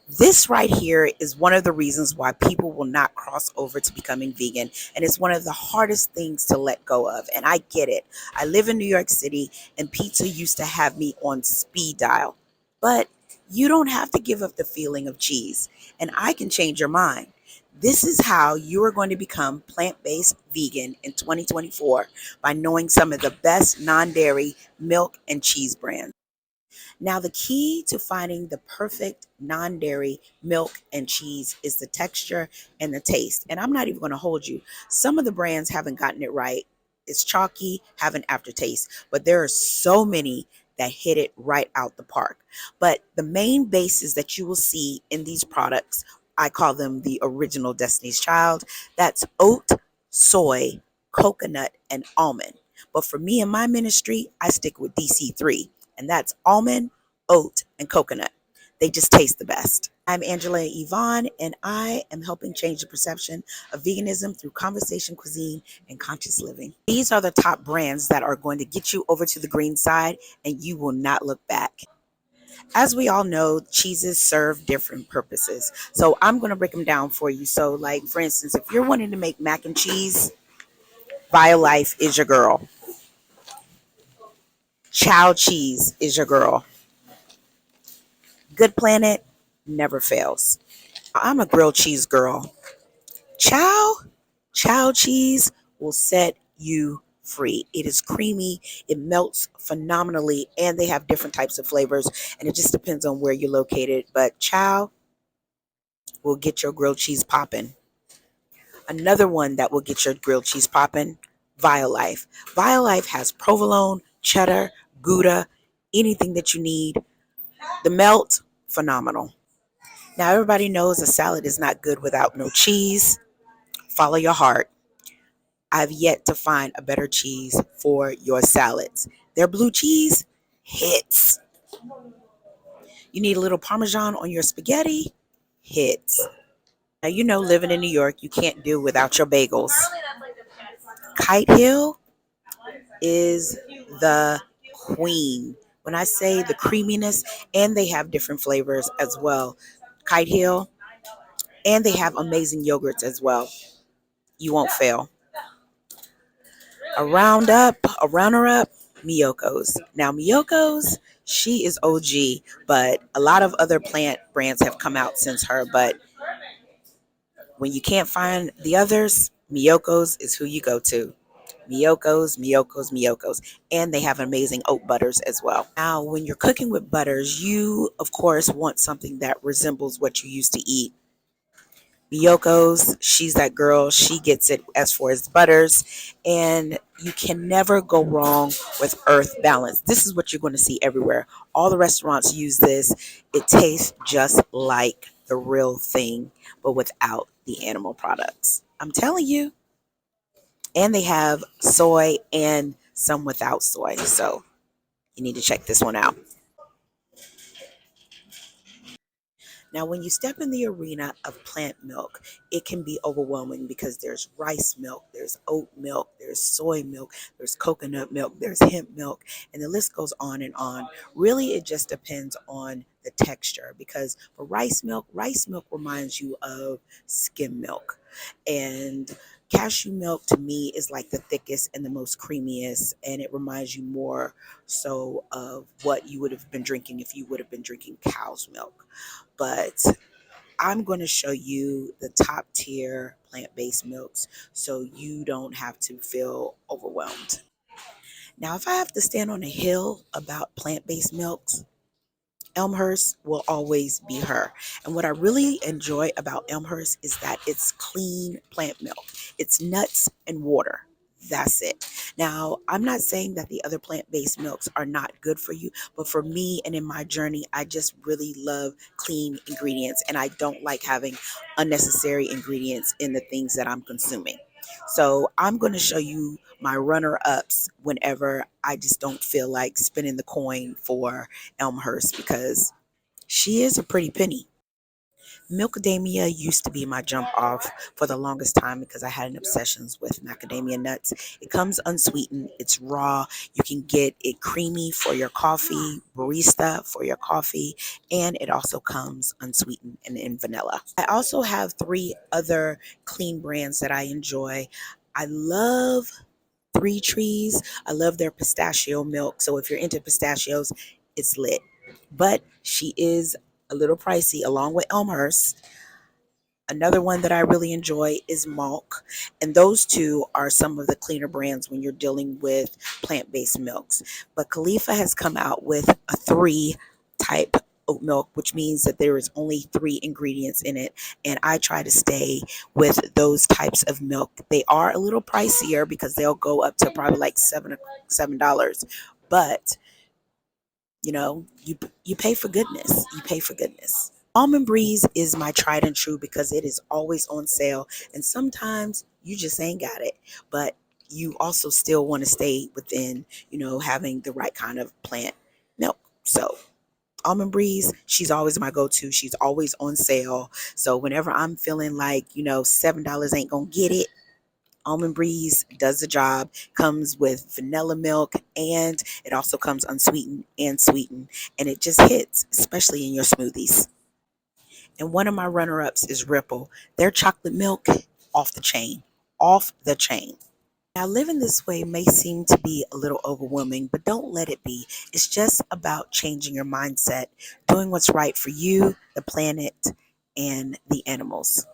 This right here is one of the reasons why people will not cross over to becoming vegan. And it's one of the hardest things to let go of. And I get it. I live in New York City and pizza used to have me on speed dial. But you don't have to give up the feeling of cheese. And I can change your mind. This is how you are going to become plant based vegan in 2024 by knowing some of the best non dairy milk and cheese brands. Now, the key to finding the perfect non dairy milk and cheese is the texture and the taste. And I'm not even going to hold you. Some of the brands haven't gotten it right. It's chalky, have an aftertaste, but there are so many that hit it right out the park. But the main bases that you will see in these products, I call them the original Destiny's Child. That's oat, soy, coconut, and almond. But for me and my ministry, I stick with DC3, and that's almond, oat, and coconut. They just taste the best. I'm Angela Yvonne, and I am helping change the perception of veganism through conversation, cuisine, and conscious living. These are the top brands that are going to get you over to the green side, and you will not look back. As we all know, cheeses serve different purposes. So I'm going to break them down for you. So, like, for instance, if you're wanting to make mac and cheese, BioLife is your girl. Chow cheese is your girl. Good Planet never fails. I'm a grilled cheese girl. Chow, chow cheese will set you free. It is creamy, it melts phenomenally, and they have different types of flavors, and it just depends on where you're located. But chow will get your grilled cheese popping. Another one that will get your grilled cheese popping, Violife. Violife has provolone, cheddar, Gouda, anything that you need. The melt, phenomenal. Now, everybody knows a salad is not good without no cheese. Follow your heart. I've yet to find a better cheese for your salads. Their blue cheese hits. You need a little Parmesan on your spaghetti? Hits. Now, you know, living in New York, you can't do without your bagels. Kite Hill is the queen. When I say the creaminess, and they have different flavors as well. Kite Hill, and they have amazing yogurts as well. You won't fail. A runner up, Miyoko's. Now, Miyoko's, she is OG, but a lot of other plant brands have come out since her. But when you can't find the others, Miyoko's is who you go to. Miyoko's. And they have amazing oat butters as well. Now, when you're cooking with butters, you, of course, want something that resembles what you used to eat. Miyoko's, she's that girl. She gets it as far as butters. And you can never go wrong with Earth Balance. This is what you're going to see everywhere. All the restaurants use this. It tastes just like the real thing, but without the animal products. I'm telling you. And they have soy and some without soy. So you need to check this one out. Now, when you step in the arena of plant milk, it can be overwhelming because there's rice milk, there's oat milk, there's soy milk, there's coconut milk, there's hemp milk, and the list goes on and on. Really, it just depends on the texture because for rice milk reminds you of skim milk. And cashew milk to me is like the thickest and the most creamiest, and it reminds you more so of what you would have been drinking if you would have been drinking cow's milk. But I'm going to show you the top tier plant based milks so you don't have to feel overwhelmed. Now, if I have to stand on a hill about plant based milks, Elmhurst will always be her. And what I really enjoy about Elmhurst is that it's clean plant milk, it's nuts and water. That's it. Now, I'm not saying that the other plant based milks are not good for you, but for me and in my journey, I just really love clean ingredients and I don't like having unnecessary ingredients in the things that I'm consuming. So, I'm going to show you my runner ups whenever I just don't feel like spinning the coin for Elmhurst because she is a pretty penny. Milkadamia used to be my jump off for the longest time because I had an obsession with macadamia nuts. It comes unsweetened, it's raw. You can get it creamy for your coffee, barista for your coffee, and it also comes unsweetened and in vanilla. I also have three other clean brands that I enjoy. I love Three Trees. I love their pistachio milk. So if you're into pistachios, it's lit. But she is a little pricey along with Elmhurst. Another one that I really enjoy is Malk. And those two are some of the cleaner brands when you're dealing with plant based milks. But Khalifa has come out with a three type oat milk, which means that there is only three ingredients in it. And I try to stay with those types of milk. They are a little pricier because they'll go up to probably like $7. But you pay for goodness. You pay for goodness. Almond Breeze is my tried and true because it is always on sale, and sometimes you just ain't got it. But you also still want to stay within, having the right kind of plant milk. So Almond Breeze, she's always my go-to. She's always on sale. So whenever I'm feeling like, $7 ain't gonna get it, Almond Breeze does the job, comes with vanilla milk, and it also comes unsweetened and sweetened, and it just hits, especially in your smoothies. And one of my runner ups is Ripple. Their chocolate milk, off the chain. Off the chain. Now, living this way may seem to be a little overwhelming, but don't let it be. It's just about changing your mindset, doing what's right for you, the planet, and the animals.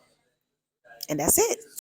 And that's it.